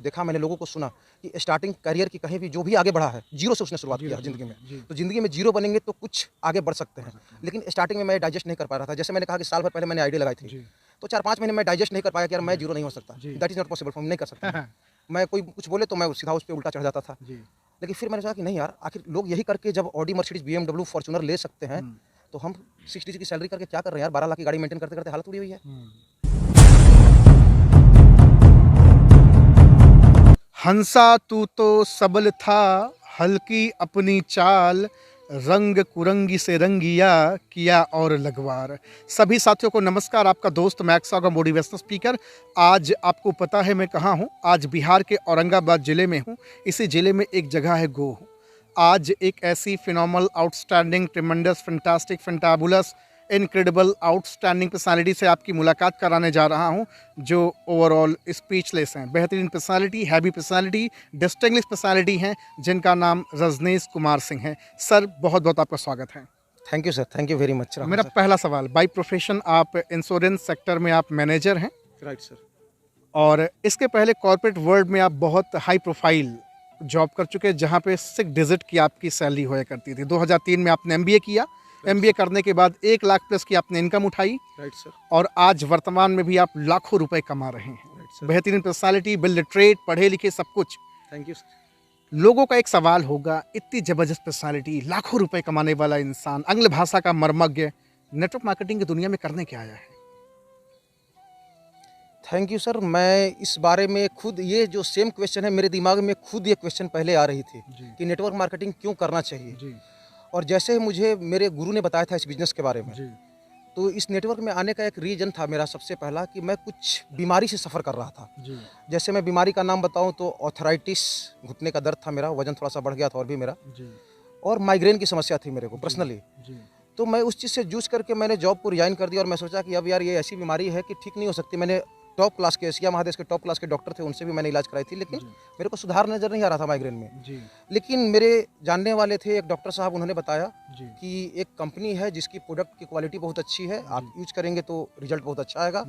देखा, मैंने लोगों को सुना कि स्टार्टिंग करियर की कहीं भी जो भी आगे बढ़ा है, जीरो से उसने शुरुआत किया है ज़िंदगी में। तो ज़िंदगी में जीरो बनेंगे तो कुछ आगे बढ़ सकते हैं। लेकिन स्टार्टिंग में मैं डाइजेस्ट नहीं कर पा रहा था। जैसे मैंने कहा कि साल भर पहले मैंने आईडी लगाई थी, तो 4-5 महीने में डाइजेस्ट नहीं कर पाया कि यार मैं जीरो नहीं हो सकता। That is not possible for me, नहीं कर सकता मैं। मैं कोई कुछ बोले तो मैं सीधा उस पे उल्टा चढ़ जाता था। लेकिन फिर मैंने सोचा कि नहीं यार, आखिर लोग यही करके जब ऑडी, मर्सिडीज़, बीएमडब्ल्यू, फॉर्च्यूनर ले सकते हैं, तो हम 6 डिजिट की सैलरी करके क्या कर रहे हैं यार? 12 लाख की गाड़ी मेंटेन करते-करते हालत उड़ी हुई है। हंसा तू तो सबल था, हल्की अपनी चाल, रंग कुरंगी से रंगिया, किया और लगवार। सभी साथियों को नमस्कार। आपका दोस्त मैक्स होगा, मोटिवेशनल स्पीकर। आज आपको पता है मैं कहाँ हूँ? आज बिहार के औरंगाबाद ज़िले में हूँ। इसी ज़िले में एक जगह है गोह। आज एक ऐसी phenomenal, outstanding, tremendous, fantastic, fantabulous, incredible, outstanding personality से आपकी मुलाकात कराने जा रहा हूं, जो ओवरऑल स्पीचलेस हैं। बेहतरीन personality, heavy personality, distinguished personality हैं, जिनका नाम रजनीश कुमार सिंह है। सर, बहुत बहुत आपका स्वागत है। Thank you sir, thank you very much Rahul मेरा सर। पहला सवाल, बाय प्रोफेशन आप इंश्योरेंस सेक्टर में आप मैनेजर हैं, राइट सर। और इसके पहले कॉर्पोरेट वर्ल्ड में आप बहुत हाई प्रोफाइल जॉब कर चुके हैं, जहाँ पे 6 डिजिट की आपकी सैलरी होया करती थी। 2003 में आपने एमबीए किया। एमबीए करने के बाद 1 लाख प्लस की आपने इनकम उठाई, राइट सर। और आज वर्तमान में भी आप लाखों रुपए कमा रहे हैं। Right sir. बेहतरीन पर्सनालिटी, वेल लिटरेट, पढ़े लिखे, सब कुछ। Thank you sir. लोगों का एक सवाल होगा, इतनी जबरदस्त पर्सनालिटी, लाखों रुपए कमाने वाला इंसान, आंग्ल भाषा का मर्मज्ञ, नेटवर्क मार्केटिंग की दुनिया में करने क्या आया है? Thank you sir. मैं इस बारे में खुद, ये जो सेम क्वेश्चन है मेरे दिमाग में, खुद ये क्वेश्चन पहले आ रही थी कि नेटवर्क मार्केटिंग क्यों करना चाहिए। और जैसे ही मुझे मेरे गुरु ने बताया था इस बिज़नेस के बारे में, तो इस नेटवर्क में आने का एक रीज़न था मेरा सबसे पहला कि मैं कुछ बीमारी से सफ़र कर रहा था। जैसे मैं बीमारी का नाम बताऊं तो ऑर्थराइटिस, घुटने का दर्द था मेरा, वज़न थोड़ा-सा बढ़ गया था और भी मेरा, और माइग्रेन की समस्या थी मेरे को पर्सनली। तो मैं उस चीज़ से जूझ करके मैंने जॉब को रिज़ाइन कर दिया, और मैं सोचा कि अब यार ये ऐसी बीमारी है कि ठीक नहीं हो सकती। मैंने टॉप क्लास के, एशिया महादेश के टॉप क्लास के डॉक्टर थे, उनसे भी मैंने इलाज कराई थी, लेकिन मेरे को सुधार नज़र नहीं आ रहा था माइग्रेन में। लेकिन मेरे जानने वाले थे एक डॉक्टर साहब, उन्होंने बताया कि एक कंपनी है जिसकी प्रोडक्ट की क्वालिटी बहुत अच्छी है, आप यूज करेंगे तो रिजल्ट बहुत अच्छा आएगा।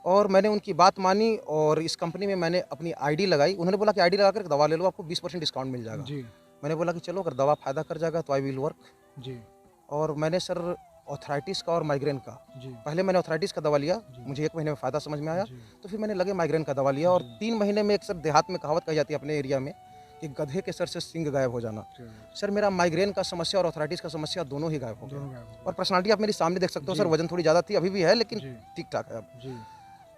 और मैंने उनकी बात मानी और इस कंपनी में मैंने अपनी आईडी लगाई। उन्होंने बोला कि आईडी लगा कर दवा ले लो, आपको 20% डिस्काउंट मिल जाएगा। मैंने बोला कि चलो, अगर दवा फ़ायदा कर जाएगा तो आई विल वर्क। और मैंने सर ऑर्थराइटिस का और माइग्रेन का, पहले मैंने ऑर्थराइटिस का दवा लिया, मुझे 1 महीने में फ़ायदा समझ में आया, तो फिर मैंने लगे माइग्रेन का दवा लिया, और 3 महीने में, एक सर देहात में कहावत कही जाती है अपने एरिया में कि गधे के सर से सींग गायब हो जाना। सर मेरा माइग्रेन का समस्या और ऑर्थराइटिस का समस्या दोनों ही गायब हो गया। और पर्सनालिटी आप मेरी सामने देख सकते हो सर, वजन थोड़ी ज़्यादा थी, अभी भी है, लेकिन ठीक ठाक है अब।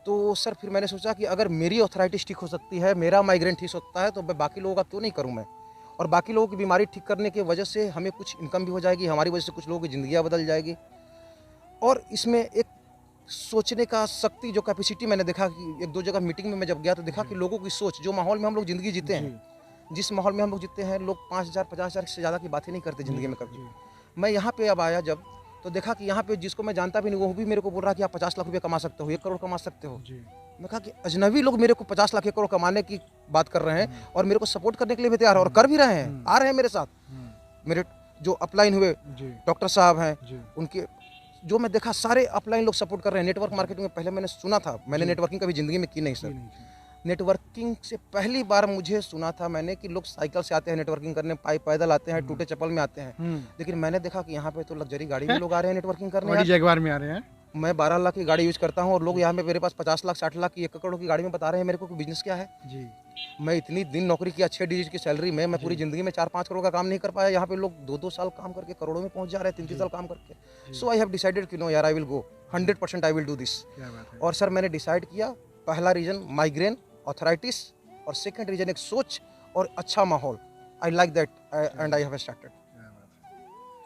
तो सर फिर मैंने सोचा कि अगर मेरी ऑर्थराइटिस ठीक हो सकती है, मेरा माइग्रेन ठीक होता है, तो मैं बाकी लोगों का क्यों नहीं करूँ मैं। और बाकी लोगों की बीमारी ठीक करने की वजह से हमें कुछ इनकम भी हो जाएगी, हमारी वजह से कुछ लोगों की ज़िंदगियाँ बदल जाएगी। और इसमें एक सोचने का शक्ति, जो कैपेसिटी मैंने देखा कि 1-2 जगह मीटिंग में मैं जब गया तो देखा कि लोगों की सोच, जो माहौल में हम लोग ज़िंदगी जीते हैं, जिस माहौल में हम लोग जीते हैं, लोग 5,000 50,000 से ज़्यादा की बातें नहीं करते ज़िंदगी में कभी। मैं यहाँ पे अब आया जब, तो देखा कि यहाँ पे जिसको मैं जानता भी नहीं, वो भी मेरे को बोल रहा है कि आप 50 लाख रुपये कमा सकते हो, 1 करोड़ कमा सकते हो। मैं कहा कि अजनबी लोग मेरे को 50 लाख 1 करोड़ कमाने की बात कर रहे हैं, और मेरे को सपोर्ट करने के लिए भी तैयार है, और कर भी रहे हैं, आ रहे हैं मेरे साथ। मेरे जो अपलाइन हुए डॉक्टर साहब हैं, उनके जो मैं देखा, सारे अपलाइन लोग सपोर्ट कर रहे हैं। नेटवर्क मार्केटिंग में पहले मैंने सुना था, मैंने नेटवर्किंग कभी ज़िंदगी में की नहीं सर। नेटवर्किंग से पहली बार मुझे सुना था मैंने कि लोग साइकिल से आते हैं नेटवर्किंग करने, पैदल आते हैं, टूटे चप्पल में आते हैं। लेकिन मैंने देखा कि यहाँ पे तो लग्जरी गाड़ी में लोग आ रहे हैं नेटवर्किंग करने यार। जगवार में आ रहे हैं। मैं 12 लाख की गाड़ी यूज़ करता हूँ, और लोग यहाँ पे मेरे पास 50 लाख 60 लाख की, 1 करोड़ की गाड़ी में बता रहे हैं मेरे को कि बिजनेस क्या है। मैं इतनी दिन नौकरी किया 6 डिजिट की सैलरी में, मैं पूरी ज़िंदगी में 4-5 करोड़ का काम नहीं कर पाया। यहाँ पे लोग 2-2 साल काम करके करोड़ों में पहुँच जा रहे हैं, 3-3 साल काम करके। सो आई हैव डिसाइडेड कि नो यार, I will go 100%, I will do this. और सर मैंने डिसाइड किया, पहला रीज़न माइग्रेन, ऑर्थराइटिस, और सेकंड रीज़न एक सोच और अच्छा माहौल। I like that and I have started.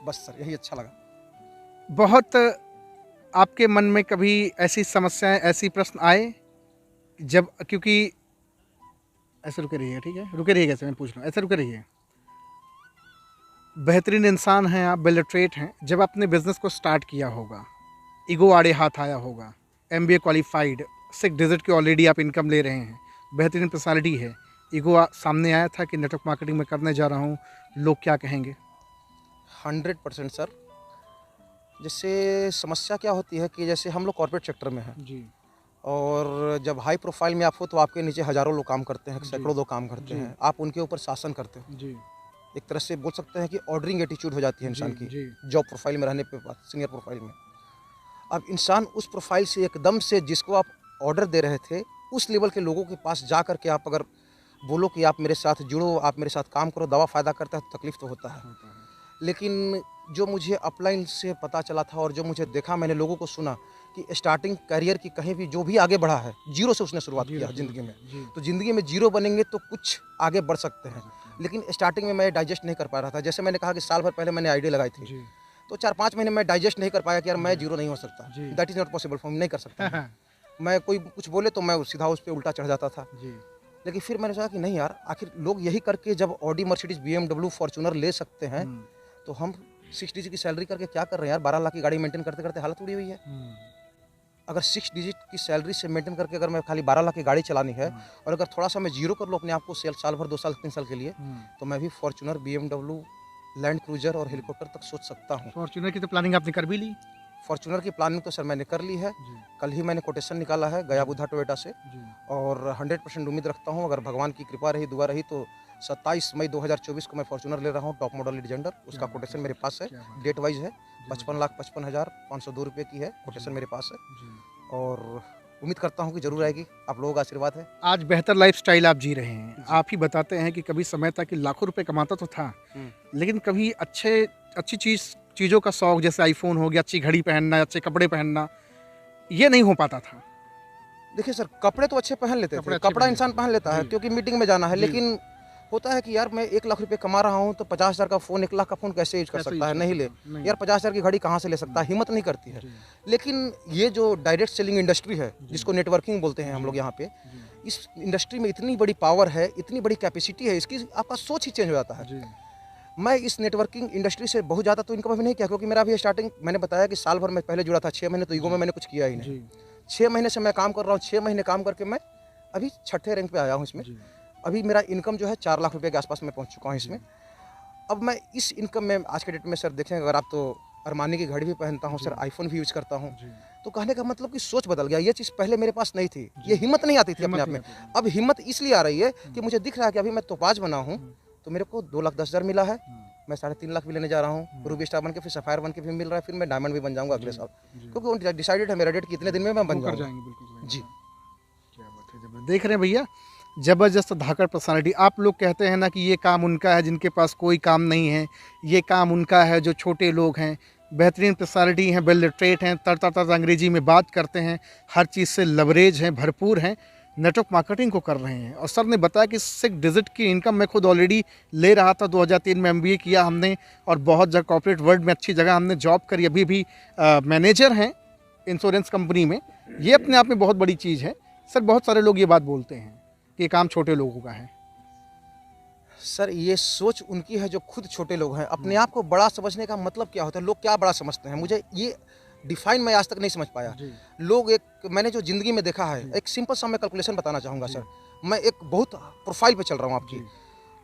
बस सर यही अच्छा लगा। बहुत आपके मन में कभी ऐसी समस्याएं, ऐसी प्रश्न आए जब, क्योंकि ऐसे रुके रहिए, ठीक है, रुके रहिएगा, ऐसे मैं पूछ रहा हूँ, ऐसे रुके रहिए। बेहतरीन इंसान हैं आप, वेल लिटरेट हैं। जब आपने बिजनेस को स्टार्ट किया होगा, ईगो आड़े हाथ आया होगा, एमबीए क्वालिफाइड, 6 डिजिट की ऑलरेडी आप इनकम ले रहे हैं, बेहतरीन पर्सनालिटी है, ईगो सामने आया था कि नेटवर्क मार्केटिंग में करने जा रहा हूँ, लोग क्या कहेंगे? 100% सर। जैसे समस्या क्या होती है कि जैसे हम लोग कॉर्पोरेट सेक्टर में हैं, और जब हाई प्रोफाइल में आप हो तो आपके नीचे हज़ारों लोग काम करते हैं, सैकड़ों लोग काम करते जी। हैं, आप उनके ऊपर शासन करते हो। जी एक तरह से बोल सकते हैं कि ऑर्डरिंग एटीट्यूड हो जाती है इंसान जी की, जी जॉब प्रोफाइल में रहने पे बाद, सीनियर प्रोफाइल में। अब इंसान उस प्रोफाइल से एकदम से जिसको आप ऑर्डर दे रहे थे, उस लेवल के लोगों के पास जा कर के आप अगर बोलो कि आप मेरे साथ जुड़ो, आप मेरे साथ काम करो, दवा फ़ायदा करता है तो तकलीफ़ तो होता है। होता है। लेकिन जो मुझे अपलाइन से पता चला था और जो मुझे देखा, मैंने लोगों को सुना कि स्टार्टिंग करियर की कहीं भी जो भी आगे बढ़ा है, ज़ीरो से उसने शुरुआत किया जीरो है से ज़िंदगी में। जी तो ज़िंदगी में ज़ीरो बनेंगे तो कुछ आगे बढ़ सकते कर हैं। सकते हैं। लेकिन स्टार्टिंग में मैं डाइजेस्ट नहीं कर पा रहा था। जैसे मैंने कहा कि साल भर पहले मैंने आईडी लगाई थी, जी तो 4-5 महीने मैं डाइजेस्ट नहीं कर पाया कि यार मैं जी ज़ीरो नहीं हो सकता। जी that is not possible for me, नहीं कर सकता मैं। मैं कोई कुछ बोले तो मैं सीधा उस पे उल्टा चढ़ जाता था। जी लेकिन फिर मैंने सोचा कि नहीं यार, आखिर लोग यही करके जब ऑडी, मर्सिडीज़, बीएमडब्ल्यू, फॉर्च्यूनर ले सकते हैं, हुँ, तो हम 6 डिजिट की सैलरी करके क्या कर रहे हैं यार? 12 लाख की गाड़ी मेंटेन करते-करते हालत उड़ी हुई है। हुँ, अगर 6 डिजिट की सैलरी से मेंटेन करके अगर मैं खाली 12 लाख की गाड़ी चलानी है हुँ, और अगर थोड़ा-सा मैं ज़ीरो कर लूँ अपने आप को साल भर, 2 साल, 3 साल के लिए, हुँ। तो मैं भी फॉर्च्यूनर, बीएमडब्ल्यू, लैंड क्रूज़र और हेलीकॉप्टर तक सोच सकता हूँ। फॉर्च्यूनर की तो प्लानिंग आपने कर भी ली? फॉर्च्यूनर की प्लानिंग तो सर मैंने कर ली है। जी, कल ही मैंने कोटेशन निकाला है गया जी, बुधा टोयोटा से जी, और 100% उम्मीद रखता हूँ, अगर भगवान की कृपा रही, दुआ रही, तो 27 मई 2024 को मैं फॉर्च्यूनर ले रहा हूँ, टॉप मॉडल लीजेंडर। क्या उसका बात है कोटेशन सर, मेरे पास है, क्या बात है। डेट वाइज़ है। जी, 55,55,502 रुपये की है, कोटेशन जी, मेरे पास है जी। और उम्मीद करता हूँ कि ज़रूर आएगी। आप लोगों का आशीर्वाद है। आज बेहतर लाइफ़स्टाइल आप जी रहे हैं। जी। आप ही बताते हैं कि कभी समय था कि लाखों रुपए कमाता तो था, हुँ। लेकिन कभी अच्छी चीज़ों का शौक जैसे आईफ़ोन हो गया, अच्छी घड़ी पहनना, अच्छे कपड़े पहनना, ये नहीं हो पाता था। देखिए सर, कपड़े तो अच्छे पहन लेते थे, कपड़े अच्छे कपड़ा पहन इंसान लेते पहन लेता थे। है जी, क्योंकि मीटिंग में जाना है, जी। लेकिन होता है कि यार मैं 1 लाख रुपए कमा रहा हूँ, तो 50,000 का फ़ोन, 1 लाख का फ़ोन कैसे यूज़ कर कैसे सकता यूज़ है? कर नहीं ले। सकता हूँ? नहीं। यार 50,000 की घड़ी कहाँ से ले सकता हुँ, है? हिम्मत नहीं करती है। जी, लेकिन ये जो डायरेक्ट सेलिंग इंडस्ट्री है, जी, जिसको नेटवर्किंग बोलते हैं हम जी, लोग यहाँ पे, जी, इस इंडस्ट्री में इतनी बड़ी पावर है, इतनी बड़ी कैपेसिटी है इसकी, आपका सोच ही चेंज हो जाता है। जी, मैं इस नेटवर्किंग इंडस्ट्री से बहुत ज़्यादा तो इनकम अभी नहीं किया क्योंकि मेरा अभी स्टार्टिंग, मैंने बताया कि साल भर मैं पहले जुड़ा था, 6 महीने तो ईगो जी, में मैंने कुछ किया ही नहीं। जी, 6 महीने से मैं काम कर रहा हूँ, 6 महीने काम करके मैं अभी छठे रैंक पे आया हूँ इसमें। जी, अभी मेरा इनकम जो है 4 लाख रुपए के आसपास मैं पहुँच चुका हूँ जी, इसमें। अब मैं इस इनकम में आज के डेट में सर देखें अगर आप, तो अरमानी की घड़ी भी पहनता हूँ जी, सर, आईफ़ोन भी यूज़ करता हूँ। जी, तो कहने का मतलब कि सोच बदल गया, ये चीज़ पहले मेरे पास नहीं थी, जी। ये हिम्मत नहीं आती थी अपने हिम्मत आप नहीं में। आती थी। अब हिम्मत इसलिए आ रही है कि हुँ, मुझे दिख रहा है कि अभी मैं तोपाज़ बना हूँ, हुँ, तो मेरे को 2,10,000 मिला है, हुँ, मैं 3.5 लाख भी लेने जा रहा हूँ, हुँ। रूबी स्टार बन के, फिर सफ़ायर बन के भी मिल रहा है, फिर मैं डायमंड भी बन जाऊँगा अगले जी, साल। जी, क्योंकि वो डिसाइडेड है मेरा डेट कि इतने दिन में मैं बन होकर जाऊँगा। जाएँगे, बिल्कुल सही जी। कहा। क्या बात है, जबरदस्त। देख रहे हैं भैया, ज़बरदस्त धाकड़ पर्सनैलिटी। आप लोग कहते हैं ना कि ये काम उनका है जिनके पास कोई काम नहीं है, ये काम उनका है जो छोटे लोग हैं, बेहतरीन पर्सनैलिटी हैं, वेल लिटरेट हैं, तर अंग्रेज़ी में बात करते हैं, हर चीज़ से लवरेज हैं, भरपूर हैं, नेटवर्क मार्केटिंग को कर रहे हैं। और सर ने बताया कि 6 डिजिट की इनकम मैं खुद ऑलरेडी ले रहा था, 2003 में एमबीए किया हमने और बहुत जगह कॉर्पोरेट वर्ल्ड में अच्छी जगह हमने जॉब करी, अभी भी मैनेजर हैं इंश्योरेंस कंपनी में। ये अपने आप में बहुत बड़ी चीज़ है। सर बहुत सारे लोग ये बात बोलते हैं कि ये काम छोटे लोगों का है। सर ये सोच उनकी है जो खुद छोटे लोग हैं। अपने हुँ। आप को बड़ा समझने का मतलब क्या होता है? लोग क्या बड़ा समझते हैं? मुझे ये डिफाइन मैं आज तक नहीं समझ पाया। जी, लोग एक, मैंने जो ज़िंदगी में देखा है, जी, एक सिंपल सा मैं कैलकुलेशन बताना चाहूँगा जी, सर। मैं एक बहुत प्रोफ़ाइल पे चल रहा हूँ आपकी। जी,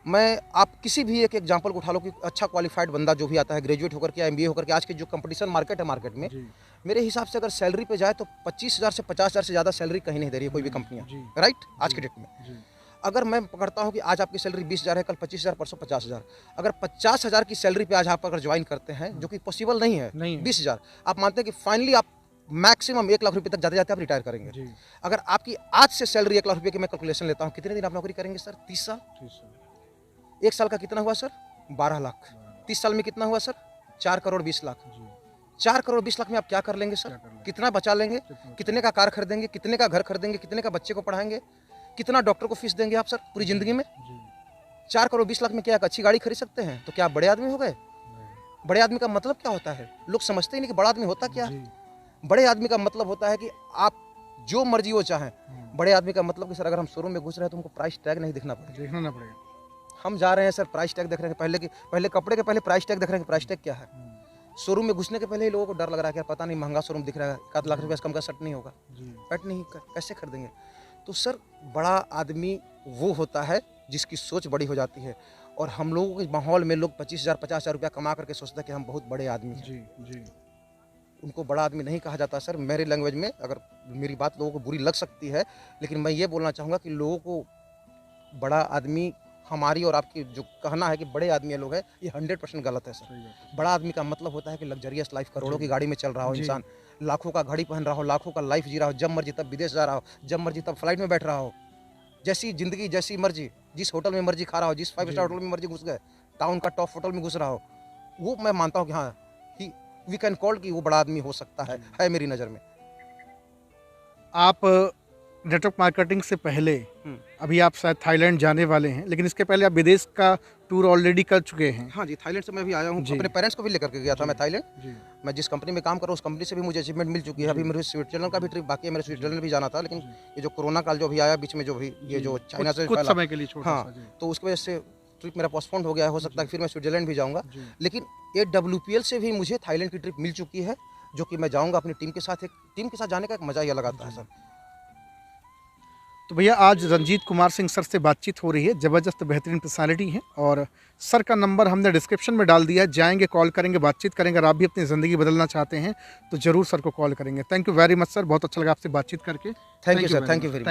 मैं, आप किसी भी एक एग्ज़ाम्पल को उठा लो कि अच्छा क्वालिफ़ाइड बंदा जो भी आता है, ग्रेजुएट होकर के या एमबीए होकर के, आज की जो कॉम्पिटिशन मार्केट है मार्केट में, जी, मेरे हिसाब से अगर सैलरी पे जाए तो 25,000 से 50,000 से ज़्यादा सैलरी कहीं नहीं दे रही है कोई भी कंपनियाँ, जी, राइट? आज जी, की डेट में। जी, अगर मैं पकड़ता हूँ कि आज आपकी सैलरी 20,000 है, कल 25,000, परसों 50,000। अगर 50,000 की सैलरी पे आज आप अगर जॉइन करते हैं, जो कि पॉसिबल नहीं है, नहीं है। 20,000, आप मानते हैं कि फाइनली आप मैक्सिमम 1 लाख रुपए तक जाते-जाते आप रिटायर करेंगे। जी, अगर आपकी आज से सैलरी 1 लाख रुपए की मैं कैलकुलेशन लेता हूँ, कितने दिन आप नौकरी करेंगे सर? 30 साल? जी सर। 1 साल का कितना हुआ सर? 12 लाख। 30 साल में कितना हुआ सर? 4 करोड़ 20 लाख। जी, 4 करोड़ 20 लाख में आप क्या कर लेंगे सर? क्या कर लेंगे? कितना बचा लेंगे? कितना? कितने का कार खरीदेंगे? कितने का घर खरीदेंगे? कितने का बच्चे को पढ़ाएँगे? कितना डॉक्टर को फीस देंगे आप सर पूरी ज़िंदगी में? जी, 4 करोड़ 20 लाख में क्या एक अच्छी गाड़ी खरीद सकते हैं? तो क्या आप बड़े आदमी हो गए? नहीं। बड़े आदमी का मतलब क्या होता है? लोग समझते ही नहीं कि बड़ा आदमी होता क्या है? जी, बड़े आदमी का मतलब होता है कि आप जो मर्ज़ी वो चाहें। हुँ, बड़े आदमी का मतलब कि सर अगर हम शोरूम में घुस रहे हैं तो हमको प्राइस टैग नहीं दिखना पड़ेगा। देखना ना पड़ेगा। हम जा रहे हैं सर, प्राइस टैग देख रहे हैं, पहले कपड़े के पहले प्राइस टैग देख रहे हैं कि प्राइस टैग क्या है। हुँ, शोरूम में घुसने के पहले ही लोगों को डर लग रहा है कि यार पता नहीं महँगा शोरूम दिख रहा है, 1 लाख रुपए से कम का शर्ट नहीं होगा। जी, पैंट नहीं कैसे खरीदेंगे? तो सर बड़ा आदमी वो होता है जिसकी सोच बड़ी हो जाती है और हम लोगों के माहौल में लोग 25,000 50,000 रुपया कमा करके सोचते हैं कि हम बहुत बड़े आदमी हैं। जी, जी, उनको बड़ा आदमी नहीं कहा जाता सर मेरे लैंग्वेज में। अगर मेरी बात लोगों को बुरी लग सकती है, लेकिन मैं ये बोलना चाहूँगा कि लोगों को बड़ा आदमी हमारी और आपकी जो कहना है कि बड़े आदमी ये लोग हैं, ये 100% गलत है सर। बड़ा आदमी का मतलब होता है कि लग्जरियस लाइफ, करोड़ों की गाड़ी में चल रहा हो इंसान, लाखों का घड़ी पहन रहा हो, लाखों का लाइफ जी रहा हो, जब मर्जी तब विदेश जा रहा हो, जब मर्जी तब फ्लाइट में बैठ रहा हो, जैसी ज़िंदगी जैसी मर्जी, जिस होटल में मर्जी खा रहा हो, जिस 5 स्टार होटल में मर्जी घुस गए, टाउन का टॉप होटल में घुस रहा हो, वो मैं मानता हूँ कि हाँ ही वी कैन कॉल कि वो बड़ा आदमी हो सकता है मेरी नज़र में। आप नेटवर्क मार्केटिंग से पहले अभी आप शायद थाईलैंड जाने वाले हैं, लेकिन इसके पहले आप विदेश का टूर ऑलरेडी कर चुके हैं। हाँ जी, थाईलैंड से मैं भी आया हूँ, अपने पेरेंट्स को भी लेकर के गया था मैं थाईलैंड। मैं जिस कंपनी में काम कर रहा हूँ उस कंपनी से भी मुझे अचीवमेंट मिल चुकी है। अभी मेरे स्विट्जरलैंड का भी ट्रिप बाकी है, मेरे स्विट्जरलैंड भी जाना था, लेकिन ये जो कोरोना काल जो भी आया बीच में, जो भी ये जो चाइना से कुछ फैला, समय के लिए छोटा सा, जी। हाँ, तो उसकी वजह से ट्रिप मेरा पोस्टपोन्ड हो गया है। हो सकता है फिर मैं स्विट्जरलैंड भी जाऊँगा, लेकिन AWPL से भी मुझे थाईलैंड की ट्रिप मिल चुकी है, जो कि मैं जाऊँगा अपनी टीम के साथ। एक टीम के साथ जाने का एक मज़ा ही अलग आता है सर। तो भैया आज रंजीत कुमार सिंह सर से बातचीत हो रही है, ज़बरदस्त बेहतरीन पर्सनालिटी है, और सर का नंबर हमने डिस्क्रिप्शन में डाल दिया है, जाएंगे कॉल करेंगे, बातचीत करेंगे। अगर आप भी अपनी ज़िंदगी बदलना चाहते हैं तो ज़रूर सर को कॉल करेंगे। Thank you very much sir, बहुत अच्छा लगा आपसे बातचीत करके। Thank you sir, thank you very much.